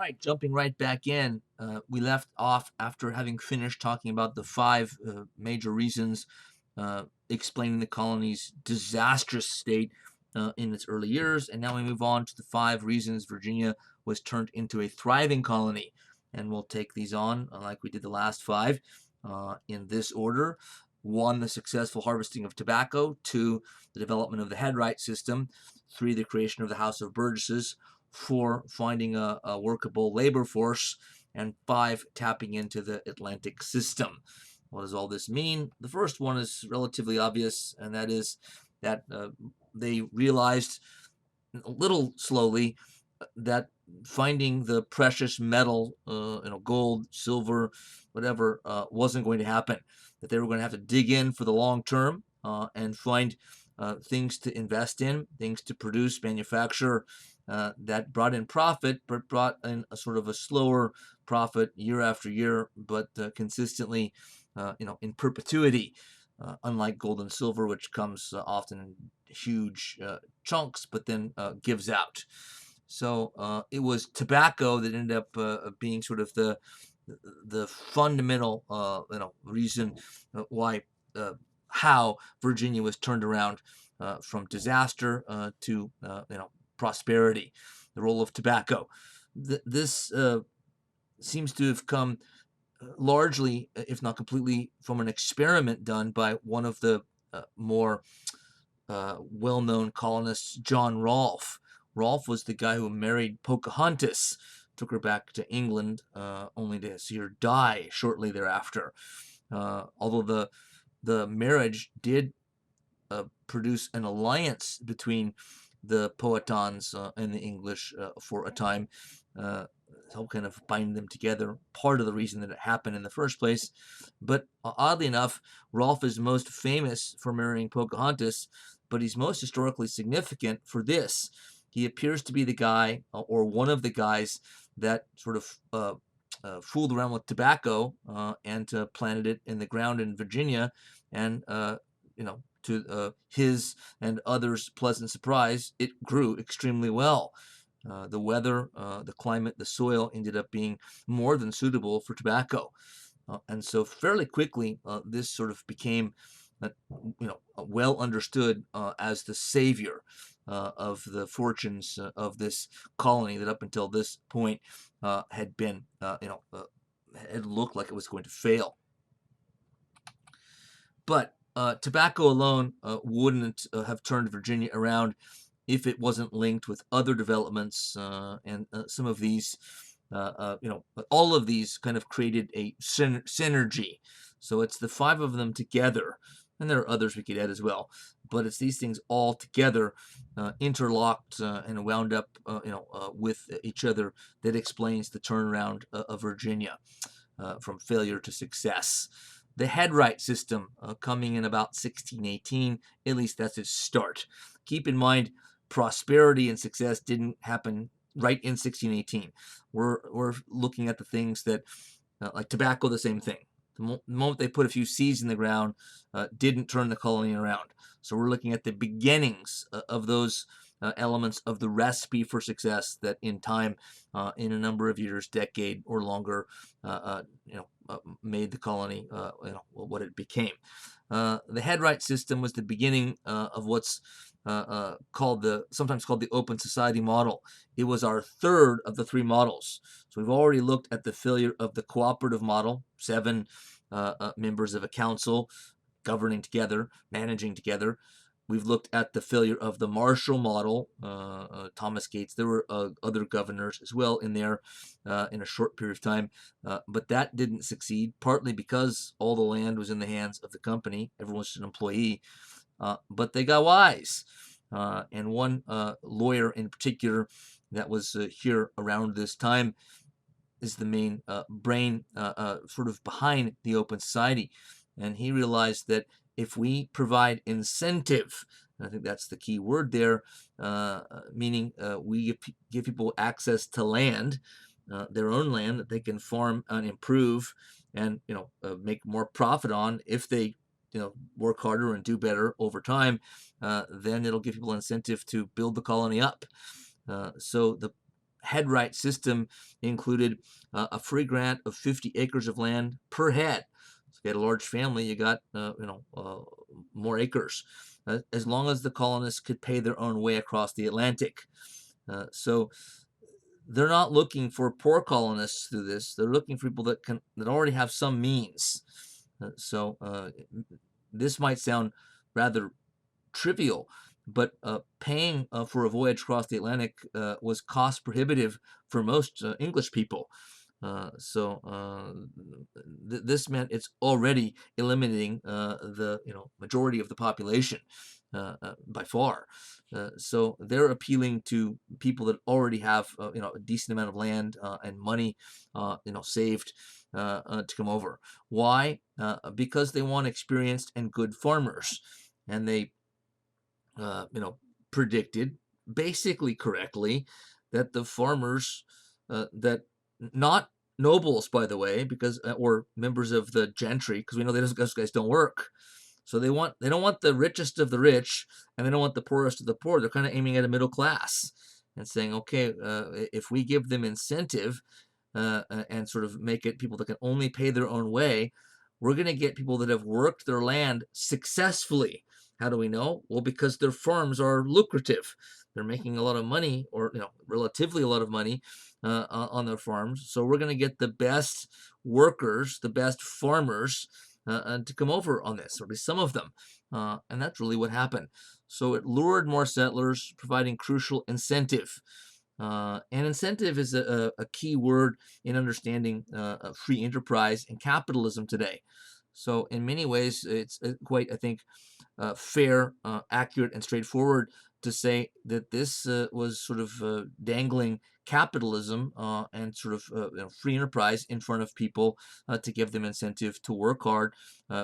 right, jumping right back in, we left off after having finished talking about the five major reasons explaining the colony's disastrous state in its early years, and now we move on to the five reasons Virginia was turned into a thriving colony. And we'll take these on like we did the last five in this order. One, the successful harvesting of tobacco. Two, the development of the Headright System. Three, the creation of the House of Burgesses. Four, finding a workable labor force. And five, tapping into the Atlantic system. What does all this mean? The first one is relatively obvious, and that is that they realized a little slowly that finding the precious metal, gold, silver, whatever, wasn't going to happen. That they were going to have to dig in for the long term and find things to invest in, things to produce, manufacture that brought in profit, but brought in a sort of a slower profit year after year, but consistently, in perpetuity. Unlike gold and silver, which comes often in huge chunks, but then gives out. So it was tobacco that ended up being sort of the fundamental reason why how Virginia was turned around from disaster to prosperity. The role of tobacco. This seems to have come largely, if not completely, from an experiment done by one of the more well-known colonists, John Rolfe. Rolfe was the guy who married Pocahontas, took her back to England, only to see her die shortly thereafter. Although the marriage did produce an alliance between the Powhatans and the English for a time, help kind of bind them together, part of the reason that it happened in the first place. But oddly enough, Rolfe is most famous for marrying Pocahontas, but he's most historically significant for this. He appears to be the guy, or one of the guys, that sort of fooled around with tobacco and planted it in the ground in Virginia, and to his and others' pleasant surprise, it grew extremely well. The weather, the climate, the soil ended up being more than suitable for tobacco. And so fairly quickly, this sort of became, well understood as the savior of the fortunes of this colony that up until this point had been, had looked like it was going to fail. But tobacco alone wouldn't have turned Virginia around if it wasn't linked with other developments, and some of these, all of these kind of created a synergy. So it's the five of them together, and there are others we could add as well, but it's these things all together, interlocked and wound up, with each other, that explains the turnaround of Virginia from failure to success. The Headright System coming in about 1618, at least that's its start. Keep in mind, prosperity and success didn't happen right in 1618. We're looking at the things that, like tobacco, the same thing. The moment they put a few seeds in the ground, didn't turn the colony around. So we're looking at the beginnings of those elements of the recipe for success that in time, in a number of years, decade or longer, made the colony what it became. The Headright System was the beginning of what's sometimes called the open society model. It was our third of the three models. So we've already looked at the failure of the cooperative model, 7 members of a council governing together, managing together. We've looked at the failure of the Marshall model, Thomas Gates. There were other governors as well in there in a short period of time, but that didn't succeed, partly because all the land was in the hands of the company. Everyone was an employee, but they got wise. And one lawyer in particular that was here around this time is the main brain sort of behind the open society. And he realized that if we provide incentive, and I think that's the key word there, meaning we give people access to land, their own land that they can farm and improve and make more profit on if they work harder and do better over time, then it'll give people incentive to build the colony up. So the Headright System included a free grant of 50 acres of land per head. So if you had a large family, you got more acres, as long as the colonists could pay their own way across the Atlantic. So they're not looking for poor colonists through this. They're looking for people that already have some means. This might sound rather trivial, but paying for a voyage across the Atlantic was cost prohibitive for most English people. This meant it's already eliminating the majority of the population by far. So they're appealing to people that already have a decent amount of land and money saved to come over. Why? Because they want experienced and good farmers, and they uh, you know, predicted basically correctly that the farmers that not nobles, by the way, because or members of the gentry, because we know those guys don't work. So they don't want the richest of the rich, and they don't want the poorest of the poor. They're kind of aiming at a middle class and saying, okay, if we give them incentive and sort of make it people that can only pay their own way, we're going to get people that have worked their land successfully. How do we know? Well, because their farms are lucrative. They're making a lot of money, or relatively a lot of money on their farms. So we're going to get the best workers, the best farmers to come over on this, or at least some of them. And that's really what happened. So it lured more settlers, providing crucial incentive. And incentive is a key word in understanding free enterprise and capitalism today. So in many ways, it's quite, I think, fair, accurate, and straightforward to say that this was sort of dangling capitalism and sort of free enterprise in front of people to give them incentive to work hard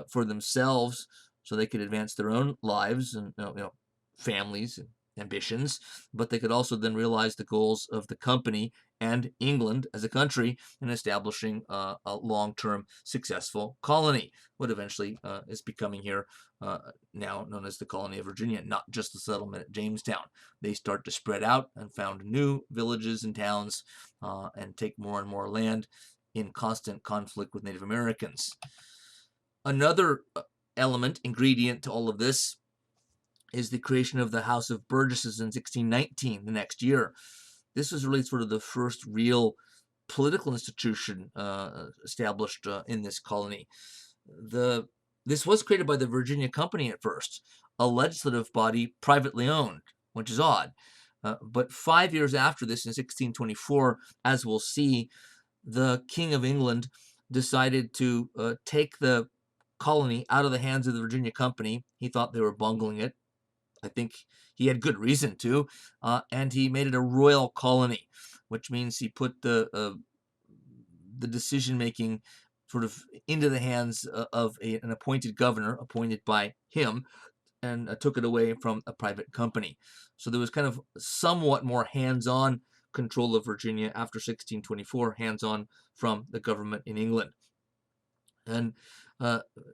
for themselves, so they could advance their own lives and families and ambitions, but they could also then realize the goals of the company and England as a country in establishing a long-term successful colony, what eventually is becoming here now known as the colony of Virginia, not just the settlement at Jamestown. They start to spread out and found new villages and towns and take more and more land in constant conflict with Native Americans. Another ingredient to all of this is the creation of the House of Burgesses in 1619, the next year. This was really sort of the first real political institution established in this colony. This was created by the Virginia Company at first, a legislative body privately owned, which is odd. But 5 years after this, in 1624, as we'll see, the King of England decided to take the colony out of the hands of the Virginia Company. He thought they were bungling it. I think he had good reason to, and he made it a royal colony, which means he put the decision making sort of into the hands of an appointed governor, appointed by him, and took it away from a private company. So there was kind of somewhat more hands-on control of Virginia after 1624, hands-on from the government in England. And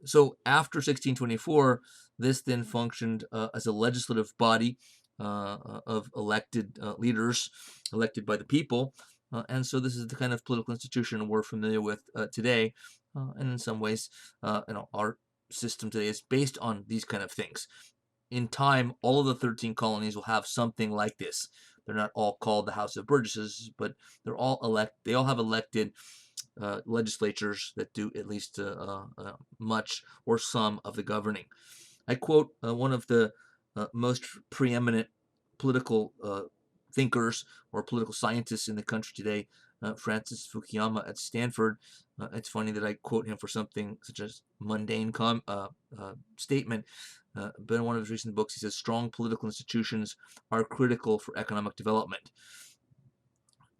so after 1624, this then functioned as a legislative body of elected leaders, elected by the people. And so this is the kind of political institution we're familiar with today. And in some ways, our system today is based on these kind of things. In time, all of the 13 colonies will have something like this. They're not all called the House of Burgesses, but they're all they all have elected legislatures that do at least much or some of the governing. I quote one of the most preeminent political thinkers or political scientists in the country today, Francis Fukuyama at Stanford. It's funny that I quote him for something such as mundane statement, but in one of his recent books, he says, strong political institutions are critical for economic development.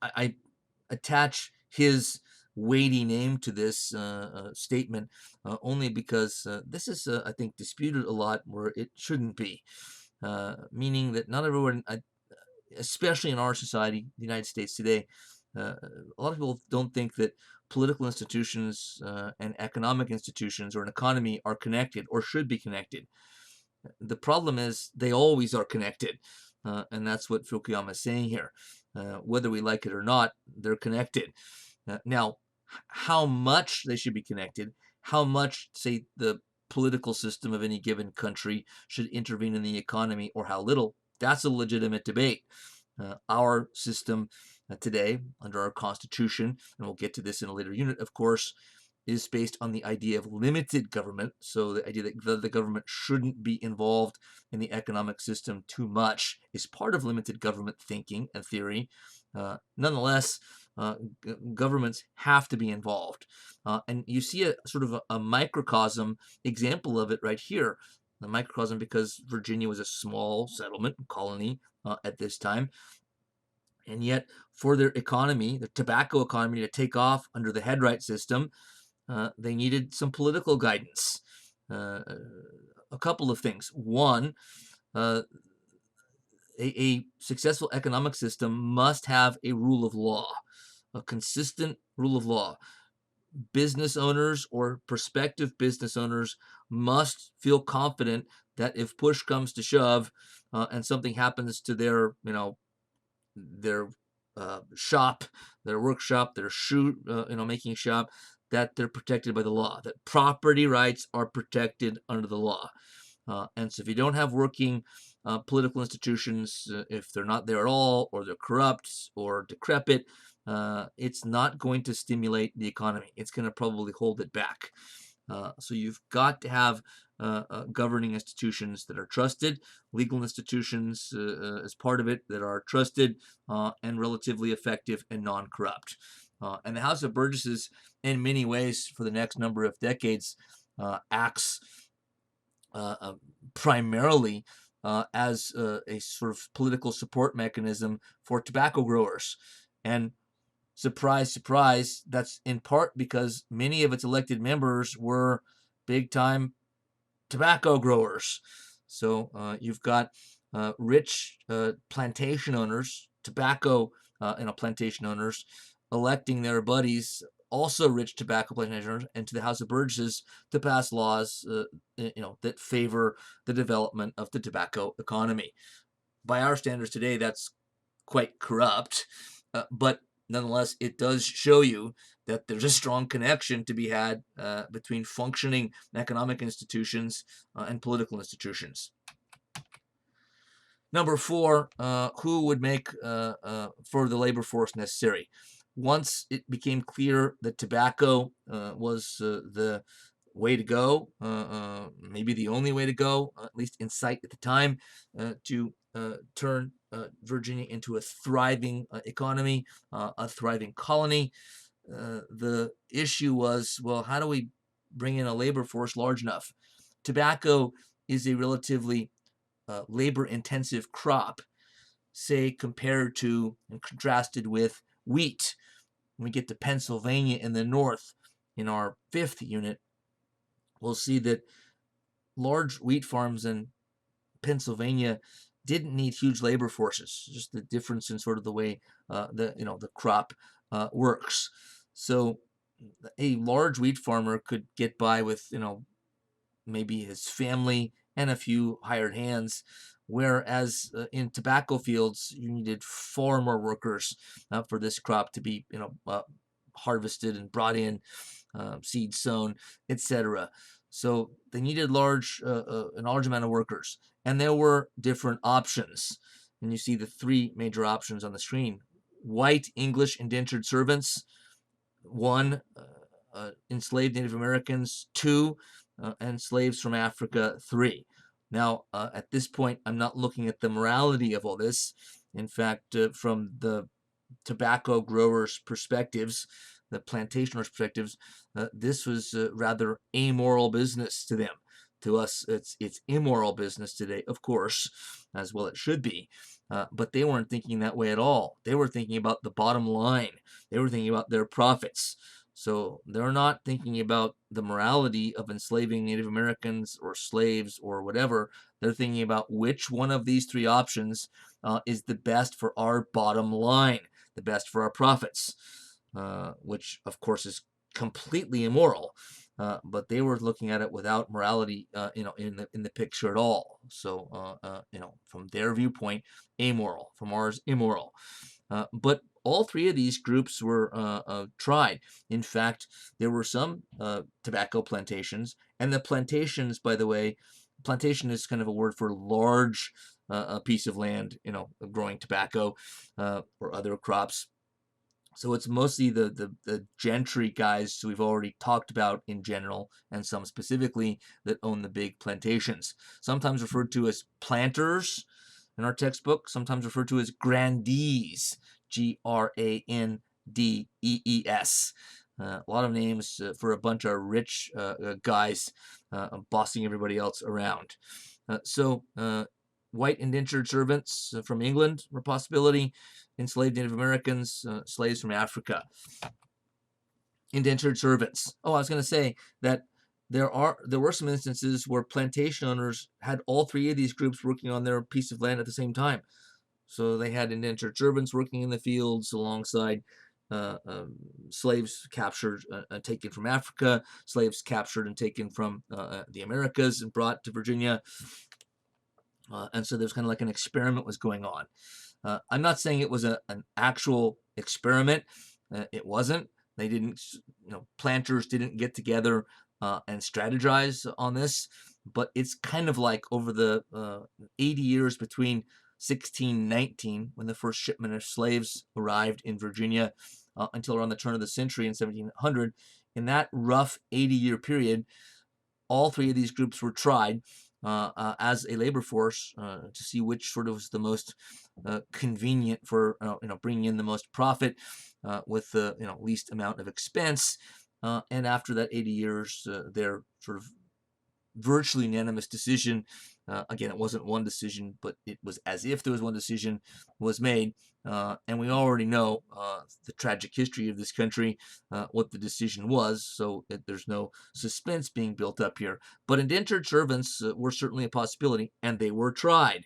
I attach his weighty name to this statement only because this is, I think, disputed a lot where it shouldn't be, meaning that not everyone, especially in our society, the United States today, a lot of people don't think that political institutions and economic institutions or an economy are connected or should be connected. The problem is they always are connected, and that's what Fukuyama is saying here. Whether we like it or not, they're connected. Now, how much they should be connected, how much, say, the political system of any given country should intervene in the economy, or how little, that's a legitimate debate. Our system today, under our Constitution, and we'll get to this in a later unit, of course, is based on the idea of limited government. So the idea that the government shouldn't be involved in the economic system too much is part of limited government thinking and theory. Nonetheless, governments have to be involved. And you see a sort of a microcosm example of it right here. The microcosm, because Virginia was a small settlement colony at this time. And yet, for their economy, the tobacco economy, to take off under the Headright System, they needed some political guidance. A couple of things. One, a successful economic system must have a rule of law, a consistent rule of law. Business owners or prospective business owners must feel confident that if push comes to shove and something happens to their, their shop, their workshop, their shoe, making shop, that they're protected by the law, that property rights are protected under the law. And so if you don't have working political institutions, if they're not there at all, or they're corrupt or decrepit, it's not going to stimulate the economy. It's going to probably hold it back. So you've got to have governing institutions that are trusted, legal institutions as part of it that are trusted and relatively effective and non-corrupt. And the House of Burgesses, in many ways, for the next number of decades, acts primarily as a sort of political support mechanism for tobacco growers. And surprise, surprise, that's in part because many of its elected members were big-time tobacco growers. So you've got rich plantation owners, tobacco plantation owners, electing their buddies, also rich tobacco plantation owners, into the House of Burgesses to pass laws, that favor the development of the tobacco economy. By our standards today, that's quite corrupt, but nonetheless, it does show you that there's a strong connection to be had between functioning economic institutions and political institutions. Number four, who would make for the labor force necessary? Once it became clear that tobacco was the way to go, maybe the only way to go, at least in sight at the time, to turn Virginia into a thriving economy, a thriving colony. The issue was, well, how do we bring in a labor force large enough? Tobacco is a relatively labor-intensive crop, say compared to and contrasted with wheat. When we get to Pennsylvania in the north, in our fifth unit, we'll see that large wheat farms in Pennsylvania didn't need huge labor forces. Just the difference in sort of the way the crop works. So a large wheat farmer could get by with maybe his family and a few hired hands, whereas in tobacco fields you needed far more workers for this crop to be harvested and brought in, seed sown, etc. So they needed a large amount of workers, and there were different options. And you see the three major options on the screen: white English indentured servants, one, enslaved Native Americans, two, and slaves from Africa, three. Now, at this point, I'm not looking at the morality of all this. In fact, from the tobacco growers' perspectives, the plantation owners' perspectives, this was rather amoral business to them. To us, it's immoral business today, of course, as well it should be. But they weren't thinking that way at all. They were thinking about the bottom line. They were thinking about their profits. So they're not thinking about the morality of enslaving Native Americans or slaves or whatever. They're thinking about which one of these three options is the best for our bottom line, the best for our profits, which of course is completely immoral. But they were looking at it without morality, in the picture at all. So, from their viewpoint, amoral. From ours, immoral. But all three of these groups were tried. In fact, there were some tobacco plantations, and the plantations, by the way, plantation is kind of a word for large a piece of land, growing tobacco or other crops. So it's mostly the gentry guys who we've already talked about in general, and some specifically, that own the big plantations. Sometimes referred to as planters in our textbook, sometimes referred to as grandees, Grandees. A lot of names for a bunch of rich guys bossing everybody else around. So white indentured servants from England were a possibility. Enslaved Native Americans, slaves from Africa. Indentured servants. Oh, I was going to say that there were some instances where plantation owners had all three of these groups working on their piece of land at the same time. So they had indentured servants working in the fields alongside slaves captured and taken from Africa, slaves captured and taken from the Americas and brought to Virginia. And so there's kind of like an experiment was going on. I'm not saying it was an actual experiment. It wasn't. They didn't, planters didn't get together and strategize on this. But it's kind of like over the 80 years between 1619, when the first shipment of slaves arrived in Virginia, until around the turn of the century in 1700. In that rough 80-year period, all three of these groups were tried as a labor force to see which sort of was the most convenient for bringing in the most profit with the least amount of expense. And after that 80 years, their sort of virtually unanimous decision, again, it wasn't one decision, but it was as if there was one decision, was made. And we already know the tragic history of this country, what the decision was, so there's no suspense being built up here. But indentured servants were certainly a possibility, and they were tried.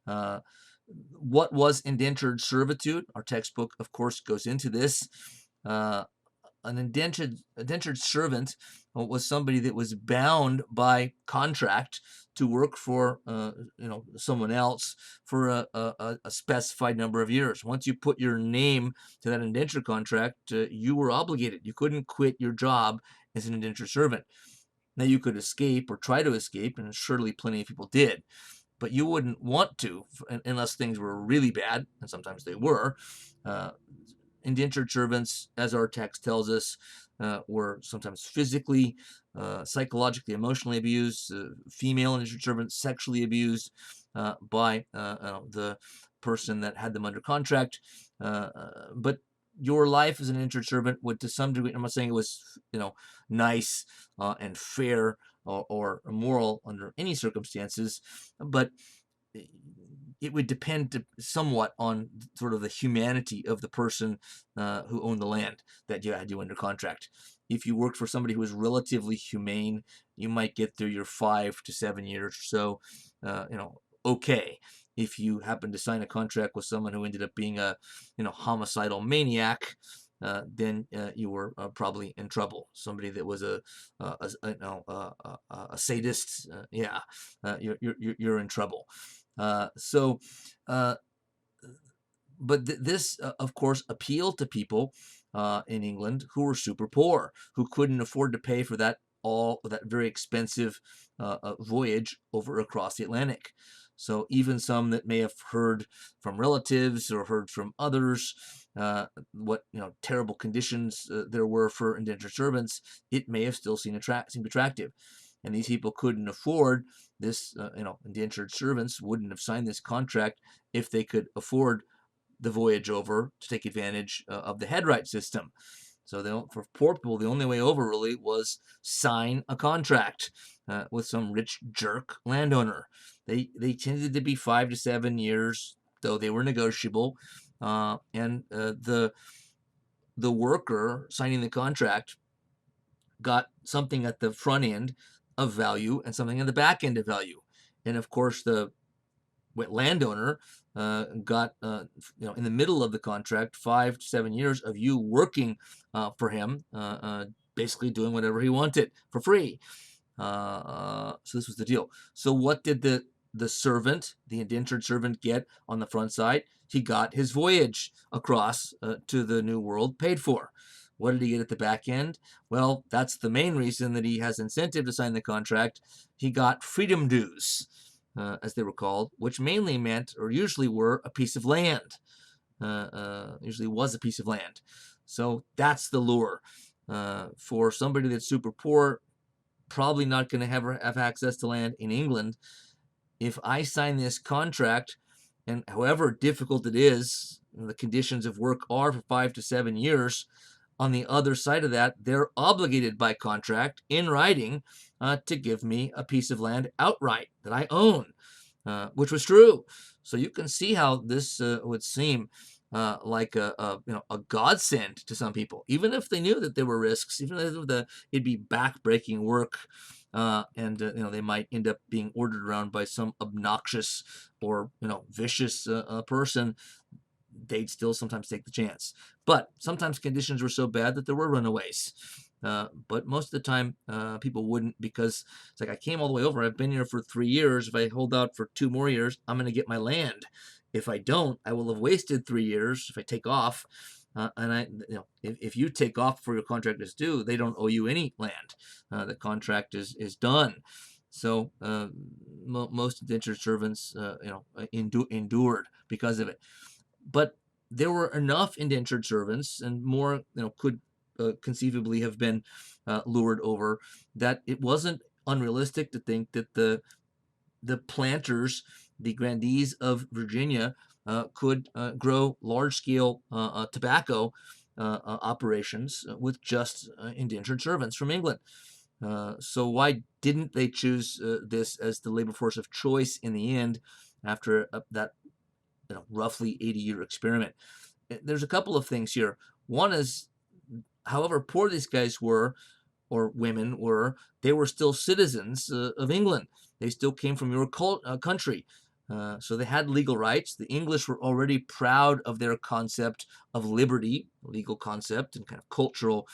What was indentured servitude? Our textbook, of course, goes into this. An indentured servant was somebody that was bound by contract to work for someone else for a specified number of years. Once you put your name to that indentured contract, you were obligated. You couldn't quit your job as an indentured servant. Now you could escape or try to escape, and surely plenty of people did, but you wouldn't want to unless things were really bad, and sometimes they were. Indentured servants, as our text tells us, were sometimes physically, psychologically, emotionally abused. Female indentured servants sexually abused by the person that had them under contract. But your life as an indentured servant would, to some degree, I'm not saying it was nice and fair or moral under any circumstances, but it would depend somewhat on sort of the humanity of the person who owned the land that you had under contract. If you worked for somebody who was relatively humane, you might get through your 5 to 7 years or so, okay. If you happen to sign a contract with someone who ended up being a, homicidal maniac, then you were probably in trouble. Somebody that was a sadist, you're in trouble. But this, of course, appealed to people in England who were super poor, who couldn't afford to pay for that very expensive voyage over across the Atlantic. So even some that may have heard from relatives or heard from others what terrible conditions there were for indentured servants, it may have still seemed attractive. And these people couldn't afford this. Indentured servants wouldn't have signed this contract if they could afford the voyage over to take advantage of the Headright System. So for poor people, the only way over really was sign a contract with some rich jerk landowner. They tended to be 5 to 7 years, though they were negotiable. And the worker signing the contract got something at the front end of value and something at the back end of value. And of course, the landowner got in the middle of the contract 5 to 7 years of you working for him, basically doing whatever he wanted for free. So this was the deal. So what did the servant, the indentured servant, get on the front side? he got his voyage across to the New World paid for. What did he get at the back end? Well, that's the main reason that he has incentive to sign the contract. He got freedom dues, as they were called, which mainly meant, or usually were, a piece of land. Usually was a piece of land. So that's the lure. For somebody that's super poor, probably not going to have access to land in England. If I sign this contract, and however difficult it is, the conditions of work are for 5 to 7 years, on the other side of that, they're obligated by contract in writing to give me a piece of land outright that I own, which was true. So you can see how this would seem like a godsend to some people, even if they knew that there were risks, even if it'd be backbreaking work, and they might end up being ordered around by some obnoxious or vicious person. They'd still sometimes take the chance. But sometimes conditions were so bad that there were runaways. But most of the time, people wouldn't, because it's like, I came all the way over. I've been here for 3 years. If I hold out for 2 more years, I'm going to get my land. If I don't, I will have wasted 3 years if I take off. If you take off before your contract is due, they don't owe you any land. The contract is done. So most indentured servants, endured because of it. But there were enough indentured servants, and more, could conceivably have been lured over, that it wasn't unrealistic to think that the planters, the grandees of Virginia, could grow large-scale tobacco operations with just indentured servants from England. So why didn't they choose this as the labor force of choice in the end after that roughly 80-year experiment? There's a couple of things here. One is, however poor these guys were, or women were, they were still citizens of England. They still came from your country. So they had legal rights. The English were already proud of their concept of liberty, legal concept, and kind of cultural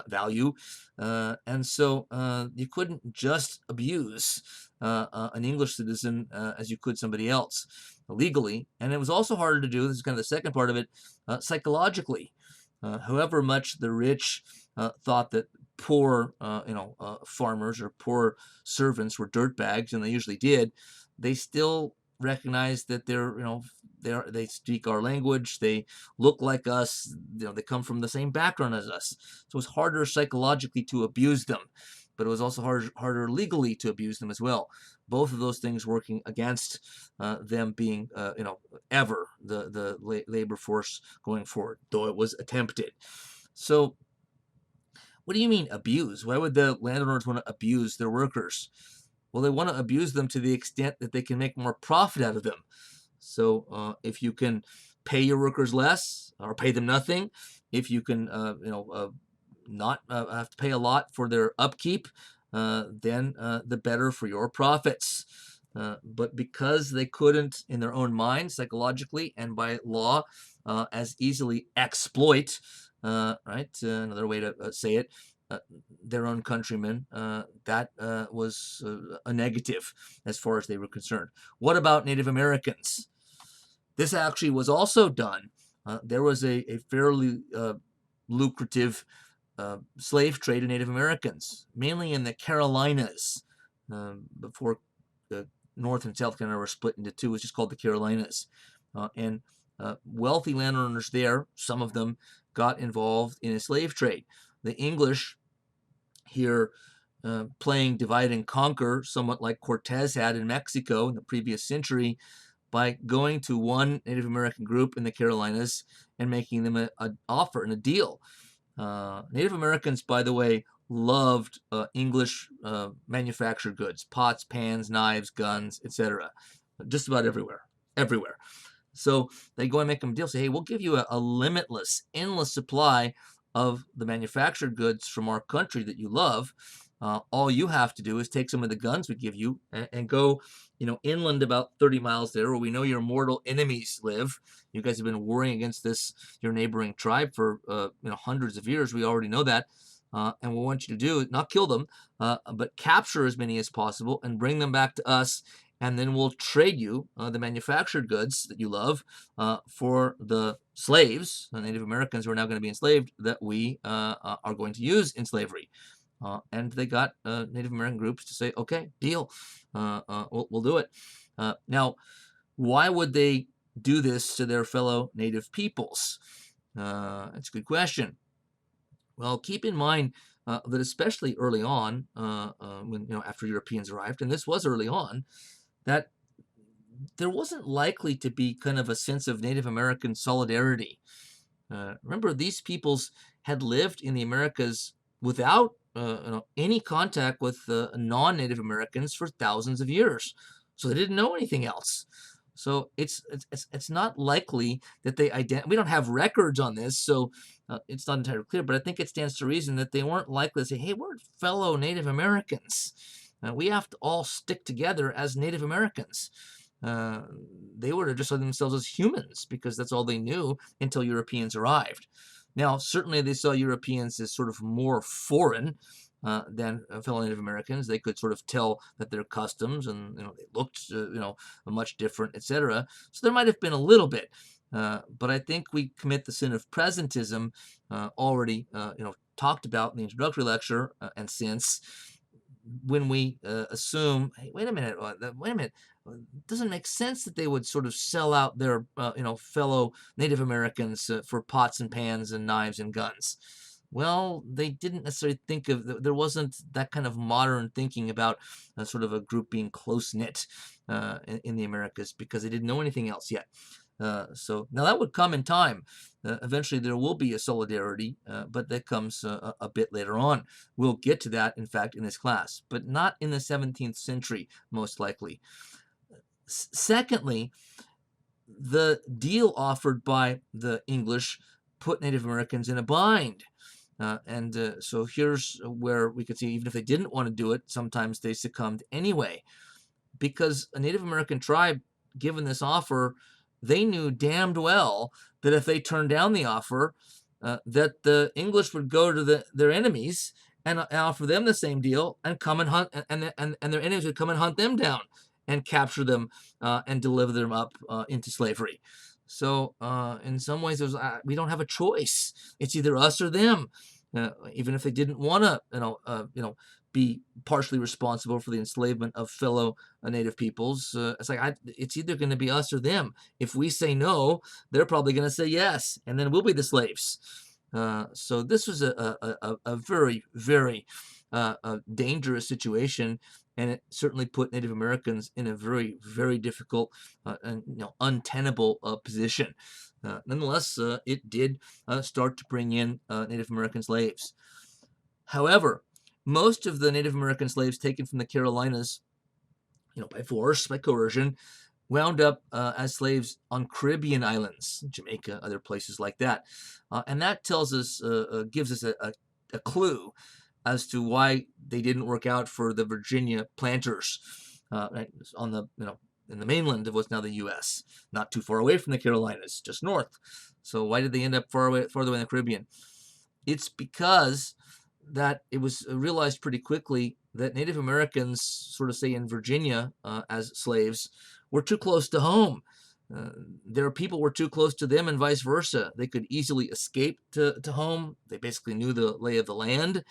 value. And so you couldn't just abuse an English citizen as you could somebody else legally. And it was also harder to do, this is kind of the second part of it, psychologically. However much the rich thought that poor farmers or poor servants were dirtbags, and they usually did, they still recognize that they speak our language, they look like us, they come from the same background as us. So it was harder psychologically to abuse them, but it was also harder legally to abuse them as well. Both of those things working against them being ever the labor force going forward, though it was attempted. So what do you mean abuse? Why would the landowners want to abuse their workers? Well, they want to abuse them to the extent that they can make more profit out of them. So if you can pay your workers less or pay them nothing, if you can not have to pay a lot for their upkeep, then the better for your profits. But because they couldn't, in their own mind, psychologically and by law, as easily exploit, another way to say it, their own countrymen, that was a negative as far as they were concerned. What about Native Americans? This actually was also done. There was a fairly lucrative slave trade in Native Americans, mainly in the Carolinas, before North and South Carolina were split into two. It was just called the Carolinas. And wealthy landowners there, some of them, got involved in a slave trade. The English here playing divide and conquer, somewhat like Cortez had in Mexico in the previous century, by going to one Native American group in the Carolinas and making them an offer and a deal. Native Americans, by the way, loved English manufactured goods, pots, pans, knives, guns, etc. Just about everywhere. So they go and make them a deal, say, hey, we'll give you a limitless, endless supply of the manufactured goods from our country that you love. All you have to do is take some of the guns we give you and go, inland about 30 miles there, where we know your mortal enemies live. You guys have been warring against your neighboring tribe for hundreds of years. We already know that. And what we want you to do is not kill them, but capture as many as possible and bring them back to us. and then we'll trade you the manufactured goods that you love for the slaves, the Native Americans who are now going to be enslaved, that we are going to use in slavery. And they got Native American groups to say, okay, deal, we'll do it. Now, why would they do this to their fellow Native peoples? That's a good question. Well, keep in mind that especially early on, when after Europeans arrived, and this was early on, that there wasn't likely to be kind of a sense of Native American solidarity. Remember, these peoples had lived in the Americas without any contact with non-Native Americans for thousands of years, so they didn't know anything else. So it's not likely that they we don't have records on this, so it's not entirely clear. But I think it stands to reason that they weren't likely to say, "Hey, we're fellow Native Americans. We have to all stick together as Native Americans." They would have just saw themselves as humans because that's all they knew until Europeans arrived. Now, certainly they saw Europeans as sort of more foreign than fellow Native Americans. They could sort of tell that their customs and they looked much different, etc. So there might have been a little bit, but I think we commit the sin of presentism, already talked about in the introductory lecture and since, when we assume, hey, wait a minute, it doesn't make sense that they would sort of sell out their fellow Native Americans for pots and pans and knives and guns. Well, they didn't necessarily think of, there wasn't that kind of modern thinking about sort of a group being close-knit in the Americas because they didn't know anything else yet. So now that would come in time. Eventually there will be a solidarity, but that comes a bit later on. We'll get to that, in fact, in this class, but not in the 17th century, most likely. Secondly, the deal offered by the English put Native Americans in a bind. So here's where we could see, even if they didn't want to do it, sometimes they succumbed anyway. Because a Native American tribe, given this offer, they knew damned well that if they turned down the offer, that the English would go to their enemies and offer them the same deal and come and hunt, and their enemies would come and hunt them down and capture them and deliver them up into slavery. So in some ways, we don't have a choice. It's either us or them. Even if they didn't want to, be partially responsible for the enslavement of fellow Native peoples, it's like it's either going to be us or them. If we say no, they're probably going to say yes, and then we'll be the slaves. So this was a very, very dangerous situation, and it certainly put Native Americans in a very, very difficult and untenable position. Nonetheless, it did start to bring in Native American slaves. However, most of the Native American slaves taken from the Carolinas, by force, by coercion, wound up as slaves on Caribbean islands, Jamaica, other places like that. And that tells us, gives us a clue as to why they didn't work out for the Virginia planters on the, in the mainland of what's now the U.S., not too far away from the Carolinas, just north. So why did they end up farther away in the Caribbean? It's because that it was realized pretty quickly that Native Americans, sort of say in Virginia as slaves, were too close to home. Their people were too close to them and vice versa. They could easily escape to home. They basically knew the lay of the land.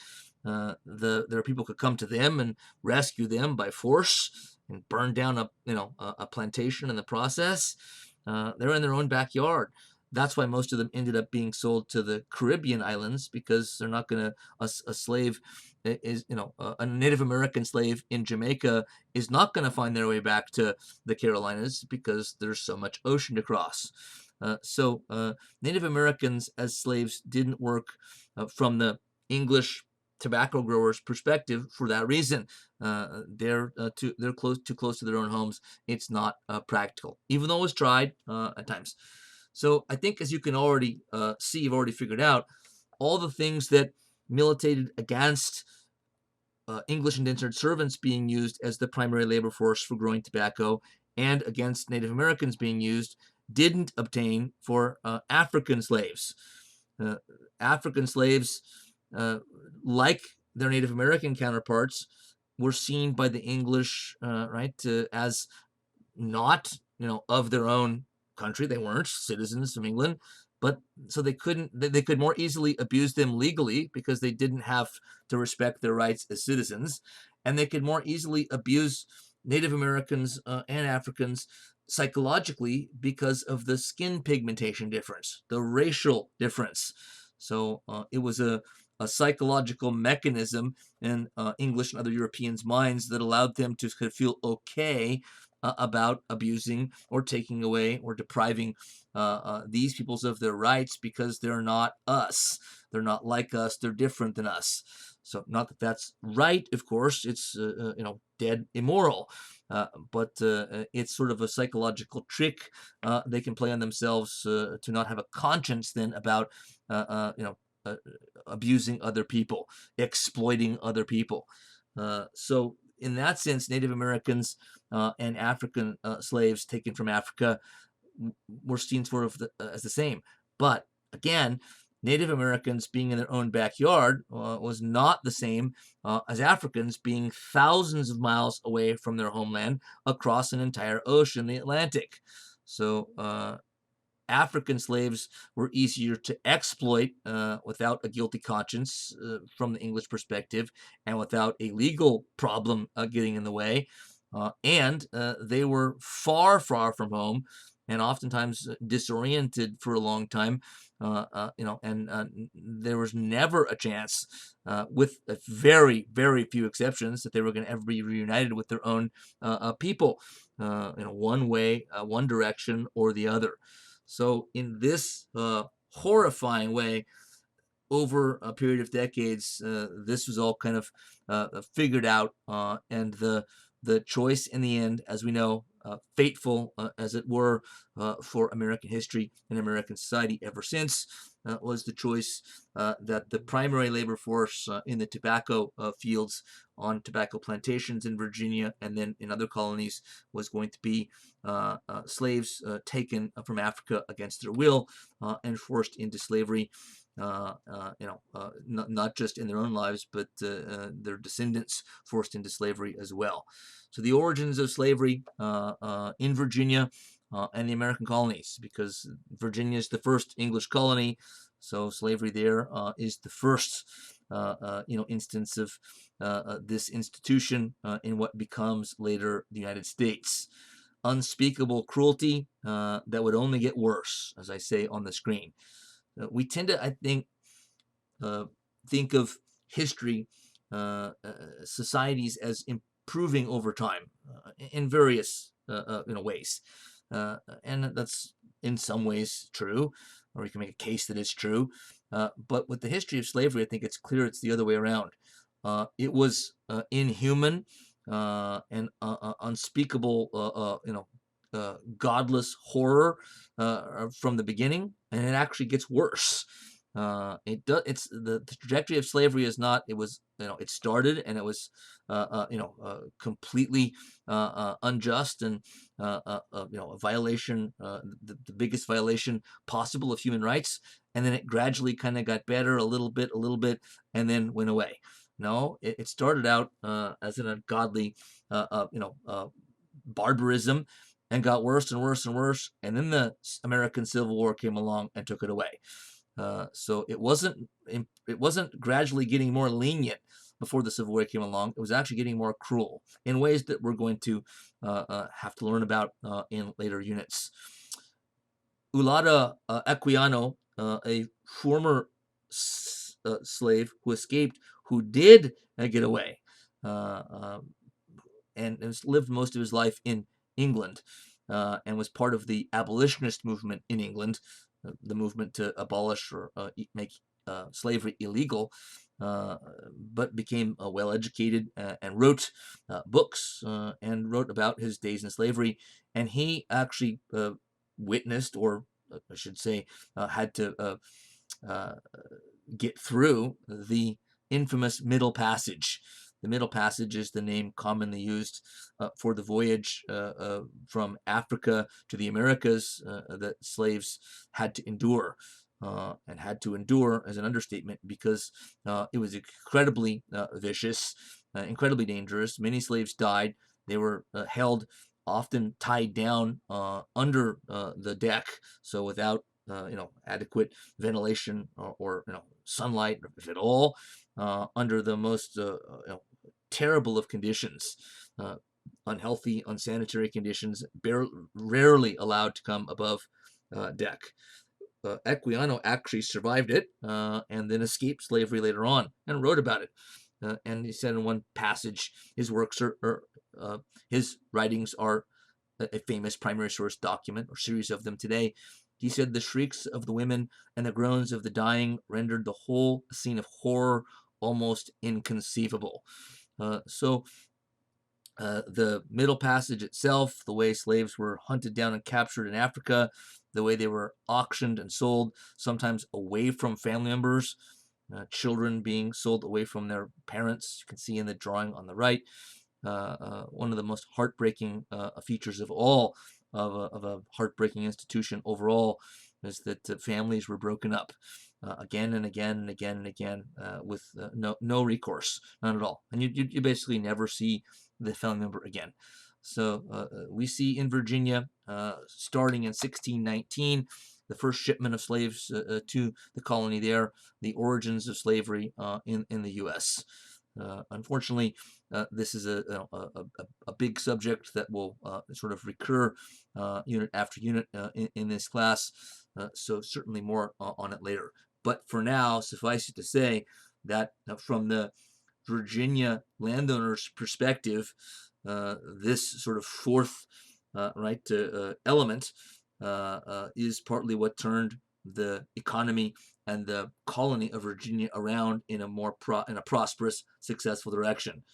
Their people could come to them and rescue them by force and burn down a plantation in the process. They're in their own backyard. That's why most of them ended up being sold to the Caribbean islands, because they're not going to, a slave is, a Native American slave in Jamaica is not going to find their way back to the Carolinas because there's so much ocean to cross. So Native Americans as slaves didn't work from the English tobacco growers' perspective for that reason. They're too close to their own homes. It's not practical, even though it was tried at times. So I think, as you can already see, you've already figured out all the things that militated against English indentured servants being used as the primary labor force for growing tobacco, and against Native Americans being used, didn't obtain for African slaves. African slaves, like their Native American counterparts, were seen by the English, right, as not, of their own country. They weren't citizens of England, but so they could more easily abuse them legally because they didn't have to respect their rights as citizens, and they could more easily abuse Native Americans and Africans psychologically because of the skin pigmentation difference, the racial difference. So it was a psychological mechanism in English and other Europeans' minds that allowed them to feel okay about abusing or taking away or depriving these peoples of their rights because they're not us. They're not like us. They're different than us. So, not that that's right, of course. It's dead immoral, but it's sort of a psychological trick they can play on themselves to not have a conscience then about uh, abusing other people, exploiting other people. So, in that sense, Native Americans and African slaves taken from Africa were seen sort of as the same. But again, Native Americans being in their own backyard was not the same as Africans being thousands of miles away from their homeland across an entire ocean, the Atlantic. So African slaves were easier to exploit without a guilty conscience from the English perspective and without a legal problem getting in the way. And they were far, far from home and oftentimes disoriented for a long time. And there was never a chance, with very, very few exceptions, that they were going to ever be reunited with their own people, one way, one direction, or the other. So, in this horrifying way, over a period of decades, this was all kind of figured out, and the choice in the end, as we know, fateful as it were for American history and American society ever since, was the choice that the primary labor force in the tobacco fields on tobacco plantations in Virginia and then in other colonies was going to be slaves taken from Africa against their will and forced into slavery. Not just in their own lives, but their descendants forced into slavery as well. So the origins of slavery in Virginia and the American colonies, because Virginia is the first English colony, so slavery there is the first instance of this institution in what becomes later the United States. Unspeakable cruelty that would only get worse, as I say on the screen. We tend to, I think of history, societies as improving over time in various ways, and that's in some ways true, or you can make a case that it's true. But with the history of slavery, I think it's clear it's the other way around. It was inhuman and unspeakable, godless horror from the beginning, and it actually gets worse. It's the trajectory of slavery is not. It was it started and it was completely unjust and a violation, the biggest violation possible of human rights. And then it gradually kind of got better a little bit, and then went away. No, it started out as an ungodly, barbarism, and got worse and worse and worse. And then the American Civil War came along and took it away. So it wasn't gradually getting more lenient before the Civil War came along. It was actually getting more cruel in ways that we're going to have to learn about in later units. Ulada Equiano, a former slave who escaped, who did get away, and has lived most of his life in England, and was part of the abolitionist movement in England, the movement to abolish or make slavery illegal, but became well educated and wrote books and wrote about his days in slavery. And he actually witnessed, or I should say, had to get through the infamous Middle Passage. The Middle Passage is the name commonly used for the voyage from Africa to the Americas that slaves had to endure. And had to endure as an understatement, because it was incredibly vicious. incredibly dangerous. Many slaves died. They were held, often tied down under the deck, so without adequate ventilation or sunlight, if at all, under the most terrible of conditions, unhealthy, unsanitary conditions, rarely allowed to come above deck. Equiano actually survived it and then escaped slavery later on and wrote about it. And he said in one passage, his writings are a famous primary source document or series of them today. He said the shrieks of the women and the groans of the dying rendered the whole scene of horror almost inconceivable. So the Middle Passage itself, the way slaves were hunted down and captured in Africa, the way they were auctioned and sold, sometimes away from family members, children being sold away from their parents. You can see in the drawing on the right. One of the most heartbreaking features of all of a heartbreaking institution overall is that families were broken up again and again and again and again with no recourse, none at all. And you basically never see the family member again. So we see in Virginia, starting in 1619, the first shipment of slaves to the colony there, the origins of slavery in the U.S. Unfortunately, this is a big subject that will sort of recur unit after unit in this class, so certainly more on it later. But for now, suffice it to say that from the Virginia landowner's perspective, this sort of fourth element is partly what turned the economy and the colony of Virginia around in a prosperous, successful direction.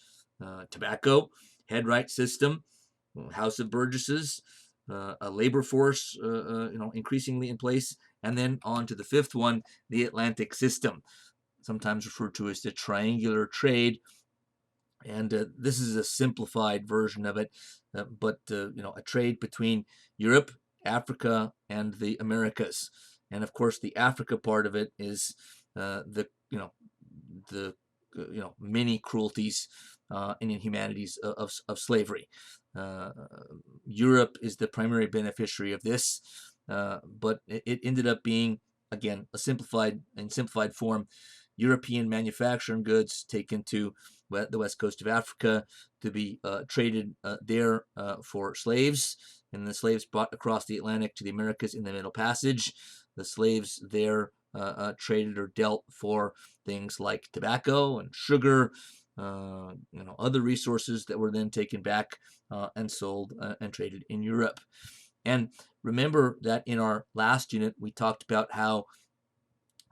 Tobacco, Headright System, House of Burgesses, a labor force, increasingly in place, and then on to the fifth one, the Atlantic System, sometimes referred to as the triangular trade. And this is a simplified version of it, but a trade between Europe, Africa, and the Americas. And of course, the Africa part of it is the many cruelties and inhumanities of slavery. Europe is the primary beneficiary of this, but it ended up being, again, a simplified form, European manufacturing goods taken to the west coast of Africa to be traded there for slaves, and the slaves brought across the Atlantic to the Americas in the Middle Passage. The slaves there traded or dealt for things like tobacco and sugar, other resources that were then taken back and sold and traded in Europe. And remember that in our last unit, we talked about how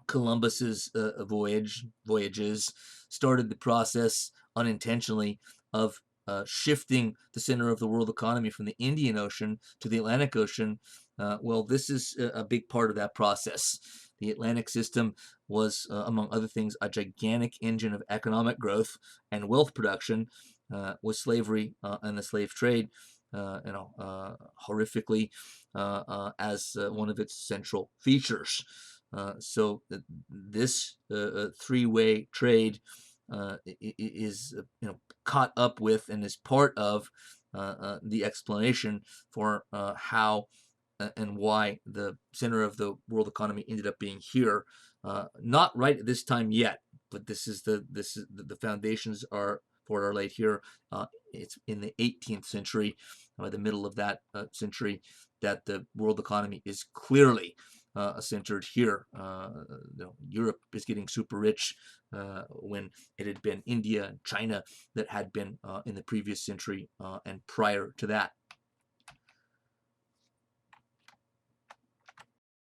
Columbus's voyages started the process unintentionally of shifting the center of the world economy from the Indian Ocean to the Atlantic Ocean. Well, this is a big part of that process. The Atlantic System was, among other things, a gigantic engine of economic growth and wealth production, with slavery and the slave trade, horrifically as one of its central features. So this three-way trade is caught up with and is part of the explanation for how and why the center of the world economy ended up being here. Not right at this time yet, but the foundations are laid here. It's in the 18th century, by the middle of that century, that the world economy is clearly centered here. Europe is getting super rich when it had been India and China that had been in the previous century and prior to that.